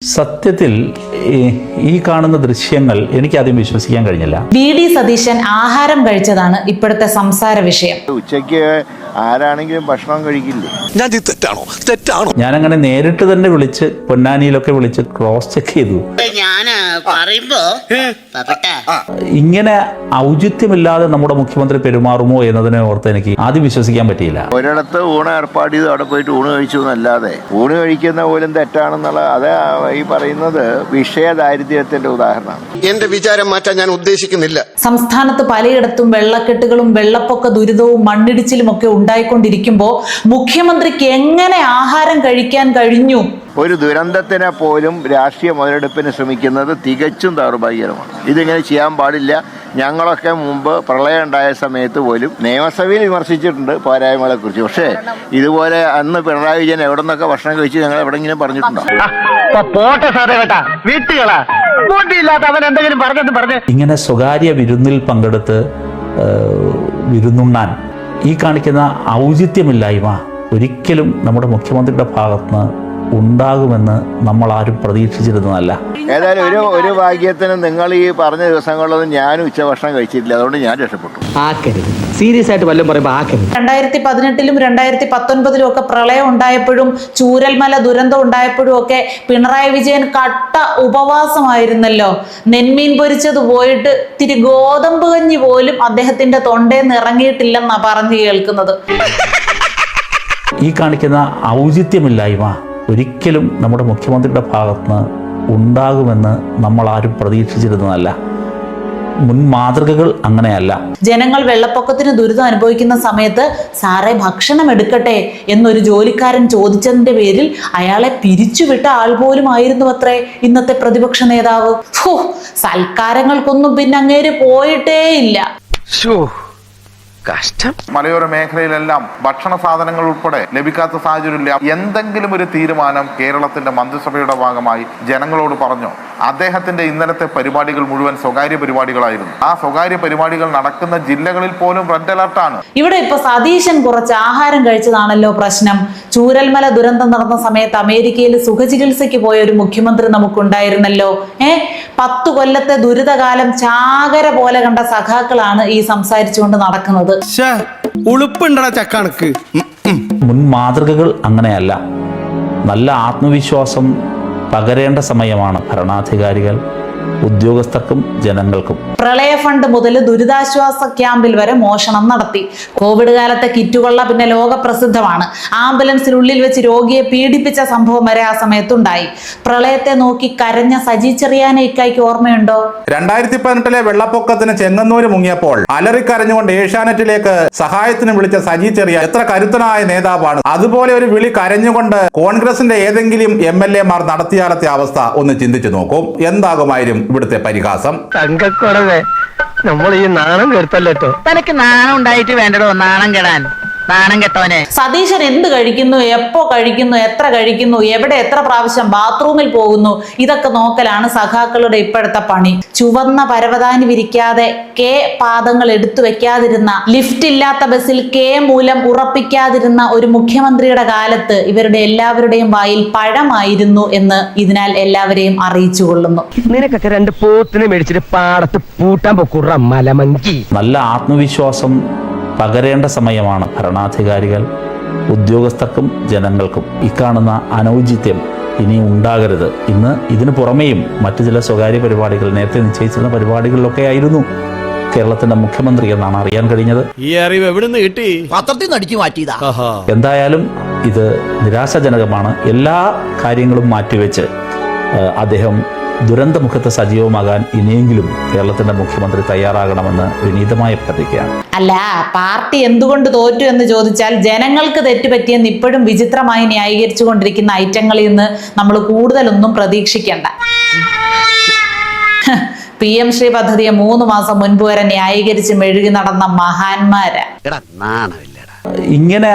സത്യത്തിൽ ഈ കാണുന്ന ദൃശ്യങ്ങൾ എനിക്കാദ്യം വിശ്വസിക്കാൻ കഴിഞ്ഞില്ല. വി.ഡി. സതീശൻ ആഹാരം കഴിച്ചതാണ് ഇപ്പോഴത്തെ സംസാര വിഷയം. ഉച്ചയ്ക്ക് ആരാണെങ്കിലും ഭക്ഷണം കഴിക്കില്ലേ? ഞാനങ്ങനെ നേരിട്ട് തന്നെ വിളിച്ച് പൊന്നാനിയിലൊക്കെ വിളിച്ച് ക്രോസ് ചെക്ക് ചെയ്തു. ഇങ്ങനെ ഔചിത്യമില്ലാതെ നമ്മുടെ മുഖ്യമന്ത്രി പെരുമാറുമോ എന്നതിനെ ഓർത്ത് എനിക്ക് ആദ്യം വിശ്വസിക്കാൻ പറ്റിയില്ല. ഒരിടത്ത് ഊണ് ഏർപ്പാട് ചെയ്ത് അവിടെ പോയിട്ട് ഊണ് കഴിച്ചു എന്നല്ലാതെ ഊണ് കഴിക്കുന്ന പോലും തെറ്റാണെന്നുള്ള അത് ഈ പറയുന്നത് വിഷയ ദാരിദ്ര്യത്തിന്റെ ഉദാഹരണമാണ്. എന്റെ വിചാരം മാറ്റാൻ ഞാൻ ഉദ്ദേശിക്കുന്നില്ല. സംസ്ഥാനത്ത് പലയിടത്തും വെള്ളക്കെട്ടുകളും വെള്ളപ്പൊക്ക ദുരിതവും മണ്ണിടിച്ചിലും ഒക്കെ ഉണ്ടായിക്കൊണ്ടിരിക്കുമ്പോൾ മുഖ്യമന്ത്രിക്ക് എങ്ങനെ ആഹാരം കഴിക്കാൻ കഴിഞ്ഞു? ഒരു ദുരന്തത്തിനെ പോലും രാഷ്ട്രീയ മുതലെടുപ്പിന് ശ്രമിക്കുന്നത് തികച്ചും ദൗർഭാഗ്യകരമാണ്. ഇതിങ്ങനെ ചെയ്യാൻ പാടില്ല. ഞങ്ങളൊക്കെ മുമ്പ് പ്രളയം ഉണ്ടായ സമയത്ത് പോലും നിയമസഭയിൽ വിമർശിച്ചിട്ടുണ്ട് പോരായ്മകളെ കുറിച്ച്. പക്ഷേ ഇതുപോലെ അന്ന് പിണറായി വിജയൻ എവിടെ നിന്നൊക്കെ ഭക്ഷണം കഴിച്ച് ഞങ്ങൾ എവിടെങ്കിലും പറഞ്ഞിട്ടുണ്ടോ? ഇങ്ങനെ സ്വകാര്യ വിരുന്നിൽ പങ്കെടുത്ത് വിരുന്നുണ്ണാൻ ഈ കാണിക്കുന്ന ഔചിത്യമില്ലായ്മ ഒരിക്കലും നമ്മുടെ മുഖ്യമന്ത്രിയുടെ ഭാഗത്തുനിന്ന് ഉണ്ടാകുമെന്ന് നമ്മൾ ആരും പ്രതീക്ഷിച്ചിരുന്നതല്ല. ഏതായാലും ഒരു ഭാഗ്യത്തിന് നിങ്ങൾ ഈ പറഞ്ഞ ദിവസങ്ങളിലൊന്നും ഞാൻ ഉച്ചഭക്ഷണം കഴിച്ചിട്ടില്ല. അതുകൊണ്ട് ഞാൻ രക്ഷപ്പെട്ടു. സീരിയസ് ആയിട്ട് വല്ലതും പറയുമ്പോൾ 2018-ലും 2019-ലും ഒക്കെ പ്രളയം ഉണ്ടായപ്പോഴും ചൂരൽമല ദുരന്തം ഉണ്ടായപ്പോഴും ഒക്കെ പിണറായി വിജയൻ കട്ട ഉപവാസമായിരുന്നല്ലോ. നെന്മീൻ പൊരിച്ചത് പോയിട്ട് തിരി ഗോതമ്പ് കഞ്ഞി പോലും അദ്ദേഹത്തിന്റെ തൊണ്ടേന്ന് ഇറങ്ങിയിട്ടില്ലെന്നാ പറഞ്ഞു കേൾക്കുന്നത്. ഈ കാണിക്കുന്ന ഔചിത്യമില്ലായ്മ ഒരിക്കലും നമ്മുടെ മുഖ്യമന്ത്രിയുടെ ഭാഗത്തുനിന്ന് ഉണ്ടാകുമെന്ന് നമ്മൾ ആരും പ്രതീക്ഷിച്ചിരുന്നതല്ല. മുൻ മാതൃകകൾ അങ്ങനെയല്ല. ജനങ്ങൾ വെള്ളപ്പൊക്കത്തിന് ദുരിതം അനുഭവിക്കുന്ന സമയത്ത് സാറേ ഭക്ഷണം എടുക്കട്ടെ എന്നൊരു ജോലിക്കാരൻ ചോദിച്ചതിന്റെ പേരിൽ അയാളെ പിരിച്ചുവിട്ട ആൾ പോലും ആയിരുന്നു അത്രേ ഇന്നത്തെ പ്രതിപക്ഷ നേതാവ്. സൽക്കാരങ്ങൾക്കൊന്നും പിന്നെ അങ്ങേര് പോയിട്ടേ ഇല്ല. മലയോര മേഖലയിലെല്ലാം ഭക്ഷണ സാധനങ്ങൾ ഉൾപ്പെടെ ലഭിക്കാത്ത സാഹചര്യമില്ല. എന്തെങ്കിലും ഒരു തീരുമാനം കേരളത്തിന്റെ മന്ത്രിസഭയുടെ ഭാഗമായി ജനങ്ങളോട് പറഞ്ഞോ? അദ്ദേഹത്തിന്റെ ഇന്നലത്തെ പരിപാടികൾ മുഴുവൻ സ്വകാര്യ പരിപാടികളായിരുന്നു. ആ സ്വകാര്യ പരിപാടികൾ നടക്കുന്ന ജില്ലകളിൽ പോലും റെഡ് അലർട്ടാണ്. ഇവിടെ ഇപ്പൊ സതീശൻ കുറച്ച് ആഹാരം കഴിച്ചതാണല്ലോ പ്രശ്നം. ചൂരൽമല ദുരന്തം നടന്ന സമയത്ത് അമേരിക്കയിൽ സുഖചികിത്സയ്ക്ക് പോയ ഒരു മുഖ്യമന്ത്രി നമുക്കുണ്ടായിരുന്നല്ലോ. 10 കൊല്ലത്തെ ദുരിതകാലം ചാകര പോലെ കണ്ട സഖാക്കളാണ് ഈ സംസാരിച്ചുകൊണ്ട് നടക്കുന്നത്. മുൻ മാതൃകകൾ അങ്ങനെയല്ല. നല്ല ആത്മവിശ്വാസം പകരേണ്ട സമയമാണ് ഭരണാധികാരികൾ, ഉദ്യോഗസ്ഥർക്കും ജനങ്ങൾക്കും. പ്രളയ ഫണ്ട് മുതൽ ദുരിതാശ്വാസ ക്യാമ്പിൽ വരെ മോഷണം നടത്തി. കോവിഡ് കാലത്തെ കിറ്റുകൊള്ള പിന്നെ ലോകപ്രസിദ്ധമാണ്. ആംബുലൻസിനുള്ളിൽ വെച്ച് രോഗിയെ പീഡിപ്പിച്ച സംഭവം വരെ ആ സമയത്തുണ്ടായി. പ്രളയത്തെ നോക്കി കരഞ്ഞ സജി ചെറിയാനെ ഇക്കായ്ക്ക് ഓർമ്മയുണ്ടോ? 2018 വെള്ളപ്പൊക്കത്തിന് ചെങ്ങന്നൂര് മുങ്ങിയപ്പോൾ അലറിക്കരഞ്ഞുകൊണ്ട് ഏഷ്യാനെറ്റിലേക്ക് സഹായത്തിന് വിളിച്ച സജി ചെറിയാൻ എത്ര കരുത്തനായ നേതാവാണ്. അതുപോലെ ഒരു വിളി കരഞ്ഞുകൊണ്ട് കോൺഗ്രസിന്റെ ഏതെങ്കിലും MLA മാർ നടത്തിയാലത്തെ അവസ്ഥ ഒന്ന് ചിന്തിച്ചു നോക്കും. എന്താകുമായിരുന്നു ഇവിടുത്തെ പരിഹാസം? തങ്കക്കുറവേ, നമ്മൾ ഈ നാണം കെടുത്തല്ലോ. തനക്ക് നാണം ഉണ്ടായിട്ട് വേണ്ടടോ നാണം കെടാൻ. നാണം കെട്ടവനെ. സതീശൻ എന്ത് കഴിക്കുന്നു, എപ്പോ കഴിക്കുന്നു, എത്ര കഴിക്കുന്നു, എവിടെ എത്ര പ്രാവശ്യം ബാത്റൂമിൽ പോകുന്നു, ഇതൊക്കെ നോക്കലാണ് സഖാക്കളുടെ ഇപ്പോഴത്തെ പണി. ചുവന്ന പരവതാനി വിരിക്കാതെ പാദങ്ങൾ എടുത്തു വെക്കാതിരുന്ന, ലിഫ്റ്റ് ഇല്ലാത്ത ബസ്സിൽ മൂലം ഉറപ്പിക്കാതിരുന്ന ഒരു മുഖ്യമന്ത്രിയുടെ കാലത്ത് ഇവരുടെ എല്ലാവരുടെയും വായിൽ പഴമായിരുന്നു എന്ന് ഇതിനാൽ എല്ലാവരെയും അറിയിച്ചു കൊള്ളുന്നു. നിനക്കൊക്കെ 2 പോത്തിനെ മേടിച്ചിട്ട് പാടത്ത് പൂട്ടാൻ പൊക്കുറ മലമങ്കി. നല്ല ആത്മവിശ്വാസം പകരേണ്ട സമയമാണ് ഭരണാധികാരികൾ, ഉദ്യോഗസ്ഥർക്കും ജനങ്ങൾക്കും. ഈ കാണുന്ന അനൗചിത്യം ഇനി ഉണ്ടാകരുത്. ഇന്ന് ഇതിനു പുറമേയും മറ്റു ചില സ്വകാര്യ പരിപാടികൾ, നേരത്തെ നിശ്ചയിച്ചിരുന്ന പരിപാടികളിലൊക്കെ ആയിരുന്നു കേരളത്തിന്റെ മുഖ്യമന്ത്രി എന്നാണ് അറിയാൻ കഴിഞ്ഞത്. ഈ അറിവ് എവിടുന്ന് കിട്ടി? പത്രത്തിൽ നിന്ന് അടിച്ചു മാറ്റിയതാ. എന്തായാലും ഇത് നിരാശാജനകമാണ്. എല്ലാ കാര്യങ്ങളും മാറ്റിവെച്ച് അദ്ദേഹം ദുരന്തമുഖത്ത് സജീവമാകാൻ ഇനിയെങ്കിലും കേരളത്തിന്റെ മുഖ്യമന്ത്രി തയ്യാറാകണമെന്ന് വിനീതമായി അഭ്യർത്ഥിക്കുകയാണ്. അല്ല, പാർട്ടി എന്തുകൊണ്ട് തോറ്റു എന്ന് ചോദിച്ചാൽ ജനങ്ങൾക്ക് തെറ്റുപറ്റിയെന്ന് ഇപ്പോഴും വിചിത്രമായി ന്യായീകരിച്ചു കൊണ്ടിരിക്കുന്ന ഐറ്റങ്ങളിൽ നിന്ന് നമ്മൾ കൂടുതലൊന്നും പ്രതീക്ഷിക്കേണ്ട. PM ശ്രീ പദ്ധതിയെ 3 മാസം മുൻപ് വരെ ന്യായീകരിച്ച് മെഴുകി നടന്ന മഹാന്മാരാ. ഇങ്ങനെ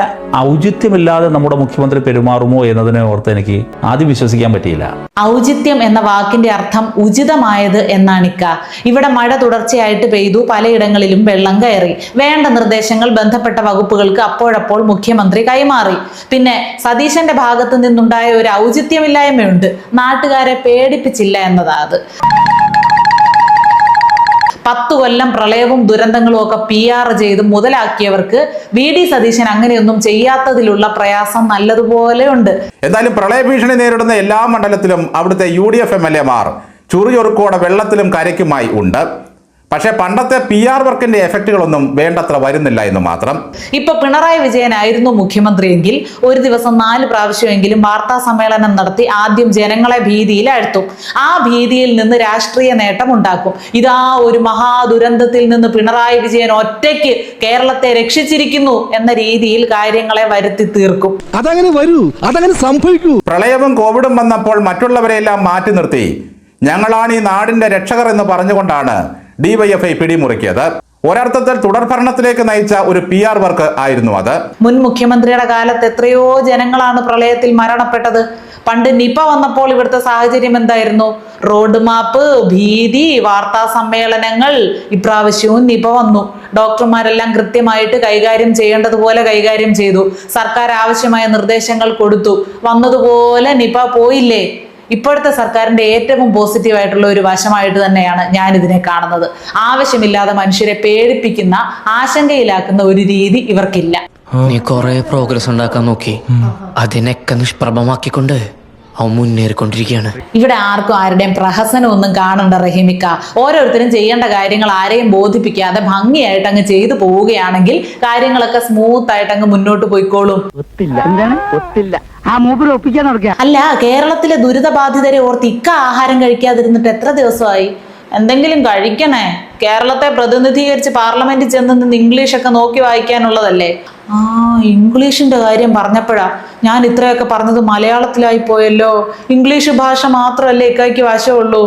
ഔചിത്യമില്ലാതെ നമ്മുടെ മുഖ്യമന്ത്രി പെരുമാറുമോ എന്നതിനെ ഓർത്ത് എനിക്ക് ആദ്യം വിശ്വസിക്കാൻ പറ്റിയില്ല. ഔചിത്യം എന്ന വാക്കിന്റെ അർത്ഥം ഉചിതമായത് എന്നാണിക്ക. ഇവിടെ മഴ തുടർച്ചയായിട്ട് പെയ്തു, പലയിടങ്ങളിലും വെള്ളം കയറി. വേണ്ട നിർദ്ദേശങ്ങൾ ബന്ധപ്പെട്ട വകുപ്പുകൾക്ക് അപ്പോഴപ്പോൾ മുഖ്യമന്ത്രി കൈമാറി. പിന്നെ സതീശന്റെ ഭാഗത്തു നിന്നുണ്ടായ ഒരു ഔചിത്യമില്ലായ്മയുണ്ട്, നാട്ടുകാരെ പേടിപ്പിച്ചില്ല എന്നതാ അത്. 10 കൊല്ലം പ്രളയവും ദുരന്തങ്ങളും ഒക്കെ PR ചെയ്ത് മുതലാക്കിയവർക്ക് VD സതീശൻ അങ്ങനെയൊന്നും ചെയ്യാത്തതിലുള്ള പ്രയാസം നല്ലതുപോലെ ഉണ്ട്. എന്തായാലും പ്രളയ ഭീഷണി നേരിടുന്ന എല്ലാ മണ്ഡലത്തിലും അവിടുത്തെ UDF MLA-മാർ ചുറുചുറുക്കോടെ വെള്ളത്തിലും കരയ്ക്കുമായി ഉണ്ട്. പക്ഷേ പണ്ടത്തെ PR വർക്കിന്റെ എഫക്റ്റുകളൊന്നും വേണ്ടത്ര വരുന്നില്ല എന്ന് മാത്രം. ഇപ്പൊ പിണറായി വിജയനായിരുന്നു മുഖ്യമന്ത്രിയെങ്കിൽ ഒരു ദിവസം 4 പ്രാവശ്യമെങ്കിലും വാർത്താ സമ്മേളനം നടത്തി ആദ്യം ജനങ്ങളെ ഭീതിയിലാഴ്ത്തും. ആ ഭീതിയിൽ നിന്ന് രാഷ്ട്രീയ നേട്ടം ഉണ്ടാക്കും. ഇതാ ഒരു മഹാദുരന്തത്തിൽ നിന്ന് പിണറായി വിജയൻ ഒറ്റയ്ക്ക് കേരളത്തെ രക്ഷിച്ചിരിക്കുന്നു എന്ന രീതിയിൽ കാര്യങ്ങളെ വരുത്തി തീർക്കും. അതങ്ങനെ വരൂ, അതങ്ങനെ സംഭവിക്കൂ. പ്രളയവും കോവിഡും വന്നപ്പോൾ മറ്റുള്ളവരെല്ലാം മാറ്റി നിർത്തി ഞങ്ങളാണ് ഈ നാടിന്റെ രക്ഷകർ എന്ന് പറഞ്ഞുകൊണ്ടാണ് DYFI പിടിമുറുക്കിയത്. ഒരർത്ഥത്തിൽ തുടർഭരണത്തിലേക്ക് നയിച്ച ഒരു PR വർക്ക് ആയിരുന്നു അത്. മുൻ മുഖ്യമന്ത്രിയുടെ കാലത്ത് എത്രയോ ജനങ്ങളാണ് പ്രളയത്തിൽ മരണപ്പെട്ടത്. പണ്ട് നിപ വന്നപ്പോൾ ഇവിടുത്തെ സാഹചര്യം എന്തായിരുന്നു? റോഡ് മാപ്പ്, ഭീതി, വാർത്താ സമ്മേളനങ്ങൾ. ഇപ്രാവശ്യവും നിപ വന്നു. ഡോക്ടർമാരെല്ലാം കൃത്യമായിട്ട് കൈകാര്യം ചെയ്യേണ്ടതുപോലെ കൈകാര്യം ചെയ്തു. സർക്കാർ ആവശ്യമായ നിർദ്ദേശങ്ങൾ കൊടുത്തു. വന്നതുപോലെ നിപ പോയില്ലേ? ഇപ്പോഴത്തെ സർക്കാരിന്റെ ഏറ്റവും പോസിറ്റീവായിട്ടുള്ള ഒരു വശമായിട്ട് തന്നെയാണ് ഞാൻ ഇതിനെ കാണുന്നത്. ആവശ്യമില്ലാതെ മനുഷ്യരെ പേടിപ്പിക്കുന്ന, ആശങ്കയിലാക്കുന്ന ഒരു രീതി ഇവർക്കില്ല. നീ കുറെ പ്രോഗ്രസ് ഉണ്ടാക്കാൻ നോക്കി, അതിനൊക്കെ നിഷ്പ്രഭമാക്കിക്കൊണ്ട് അവൻ മുന്നേറിക്കൊണ്ടിരിക്കുകയാണ്. ഇവിടെ ആർക്കും ആരുടെയും പ്രഹസനമൊന്നും കാണണ്ട റഹീമിക്ക. ഓരോരുത്തരും ചെയ്യേണ്ട കാര്യങ്ങൾ ആരെയും ബോധിപ്പിക്കാതെ ഭംഗിയായിട്ട് അങ്ങ് ചെയ്തു പോവുകയാണെങ്കിൽ കാര്യങ്ങളൊക്കെ സ്മൂത്ത് ആയിട്ട് അങ്ങ് മുന്നോട്ട് പോയിക്കോളും. അല്ല, കേരളത്തിലെ ദുരിതബാധിതരെ ഓർത്ത് ഇക്ക ആഹാരം കഴിക്കാതിരുന്നിട്ട് എത്ര ദിവസമായി? എന്തെങ്കിലും കഴിക്കണേ. കേരളത്തെ പ്രതിനിധീകരിച്ച് പാർലമെന്റിൽ ചെന്ന് ഇംഗ്ലീഷൊക്കെ നോക്കി വായിക്കാനുള്ളതല്ലേ. ഇംഗ്ലീഷിന്റെ കാര്യം പറഞ്ഞപ്പോഴാ ഞാൻ ഇത്രയൊക്കെ പറഞ്ഞത് മലയാളത്തിലായി പോയല്ലോ. ഇംഗ്ലീഷ് ഭാഷ മാത്രമല്ലേ ഇക്കയ്ക്ക് വശമുള്ളൂ.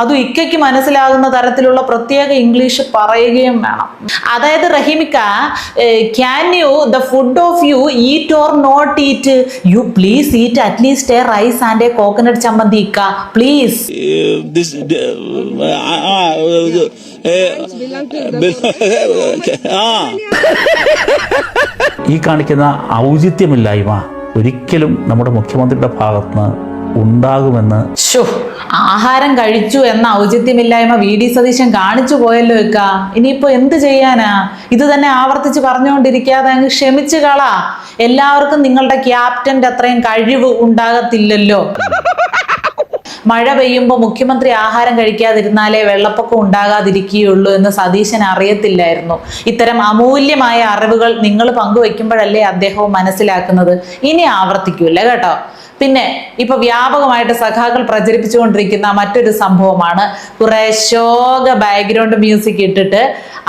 അതും ഇക്കയ്ക്ക് മനസ്സിലാകുന്ന തരത്തിലുള്ള പ്രത്യേക ഇംഗ്ലീഷ് പറയുകയും വേണം. അതായത് റഹീമിക്ക, can you the food of you eat or not eat? You please eat at least a rice and a coconut chammanthi ഇക്ക, പ്ലീസ്. ഈ കാണിക്കുന്ന ഔചിത്യമില്ലായ്മ ഒരിക്കലും നമ്മുടെ മുഖ്യമന്ത്രിയുടെ ഭാഗത്തുനിന്ന് ഉണ്ടാകുമെന്ന്. ആഹാരം കഴിച്ചു എന്ന ഔചിത്യമില്ലായ്മ VD സതീശൻ കാണിച്ചു പോയല്ലോ ഇക്ക. ഇനിയിപ്പോ എന്ത് ചെയ്യാനാ? ഇത് തന്നെ ആവർത്തിച്ച് പറഞ്ഞുകൊണ്ടിരിക്കാതെ അങ്ങ് ക്ഷമിച്ചു കളാ. എല്ലാവർക്കും നിങ്ങളുടെ ക്യാപ്റ്റന്റെ അത്രയും കഴിവ് ഉണ്ടാകത്തില്ലല്ലോ. മഴ പെയ്യുമ്പോൾ മുഖ്യമന്ത്രി ആഹാരം കഴിക്കാതിരുന്നാലേ വെള്ളപ്പൊക്കം ഉണ്ടാകാതിരിക്കുകയുള്ളൂ എന്ന് സതീശൻ അറിയത്തില്ലായിരുന്നു. ഇത്തരം അമൂല്യമായ അറിവുകൾ നിങ്ങൾ പങ്കുവെക്കുമ്പോഴല്ലേ അദ്ദേഹവും മനസ്സിലാക്കുന്നത്. ഇനി ആവർത്തിക്കൂല കേട്ടോ. പിന്നെ ഇപ്പൊ വ്യാപകമായിട്ട് സഖാക്കൾ പ്രചരിപ്പിച്ചുകൊണ്ടിരിക്കുന്ന മറ്റൊരു സംഭവമാണ്, കുറെ ശോക ബാക്ക്ഗ്രൗണ്ട് മ്യൂസിക് ഇട്ടിട്ട്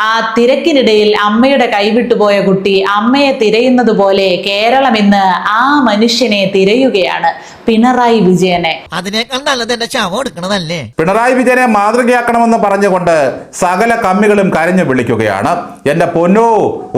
ആ തിരക്കിനിടയിൽ അമ്മയുടെ കൈവിട്ടുപോയ കുട്ടി അമ്മയെ തിരയുന്നത് പോലെ കേരളം ഇന്ന് ആ മനുഷ്യനെ തിരയുകയാണ്, പിണറായി വിജയനെ. അതിനേക്കാൾ നല്ലത് എന്റെ ശവം എടുക്കണതല്ലേ. പിണറായി വിജയനെ മാതൃകയാക്കണമെന്ന് പറഞ്ഞുകൊണ്ട് സകല കമ്മികളും കരഞ്ഞു വിളിക്കുകയാണ്. എന്റെ പൊന്നോ,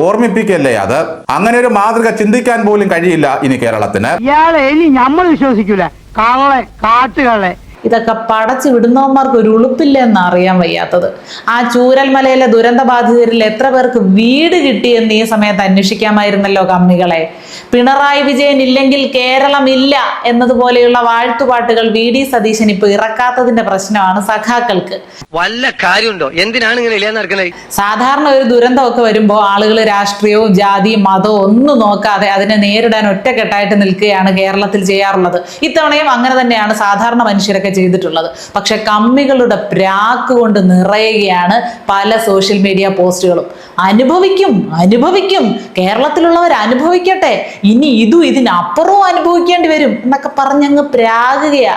ഓർമ്മിപ്പിക്കല്ലേ അത്. അങ്ങനെ ഒരു മാതൃക ചിന്തിക്കാൻ പോലും കഴിയില്ല ഇനി കേരളത്തിന്. ഇയാളെ ഇനി നമ്മൾ വിശ്വസിക്കൂല. കള്ളെ, കാട്ടുകളെ. ഇതൊക്കെ പടച്ചു വിടുന്നവന്മാർക്ക് ഒരു ഉളുപ്പില്ല എന്ന് അറിയാൻ വയ്യാത്തത്. ആ ചൂരൽമലയിലെ ദുരന്ത ബാധിതരിൽ എത്ര പേർക്ക് വീട് കിട്ടിയെന്ന് ഈ സമയത്ത് അന്വേഷിക്കാമായിരുന്നല്ലോ കമ്മികളെ. പിണറായി വിജയൻ ഇല്ലെങ്കിൽ കേരളം ഇല്ല എന്നതുപോലെയുള്ള വാഴ്ത്തുപാട്ടുകൾ VD സതീശൻ ഇപ്പൊ ഇറക്കാത്തതിന്റെ പ്രശ്നമാണ് സഖാക്കൾക്ക്. വല്ല കാര്യമുണ്ടോ? എന്തിനാണ് ഇങ്ങനെ ഇല്ലാന്ന് നടക്കുന്നത്? സാധാരണ ഒരു ദുരന്തമൊക്കെ വരുമ്പോൾ ആളുകൾ രാഷ്ട്രീയവും ജാതിയും മതവും ഒന്നും നോക്കാതെ അതിനെ നേരിടാൻ ഒറ്റക്കെട്ടായിട്ട് നിൽക്കുകയാണ് കേരളത്തിൽ ചെയ്യാറുള്ളത്. ഇത്തവണയും അങ്ങനെ തന്നെയാണ് സാധാരണ മനുഷ്യരൊക്കെ ചെയ്തിട്ടുള്ളത്. പക്ഷെ കമ്മികളുടെ പ്രാക്ക് കൊണ്ട് നിറയുകയാണ് പല സോഷ്യൽ മീഡിയ പോസ്റ്റുകളും. അനുഭവിക്കും കേരളത്തിലുള്ളവർ അനുഭവിക്കട്ടെ, ഇനി ഇതിനപ്പുറവും അനുഭവിക്കേണ്ടി വരും എന്നൊക്കെ പറഞ്ഞങ്ങ് പ്രാകുകയാ.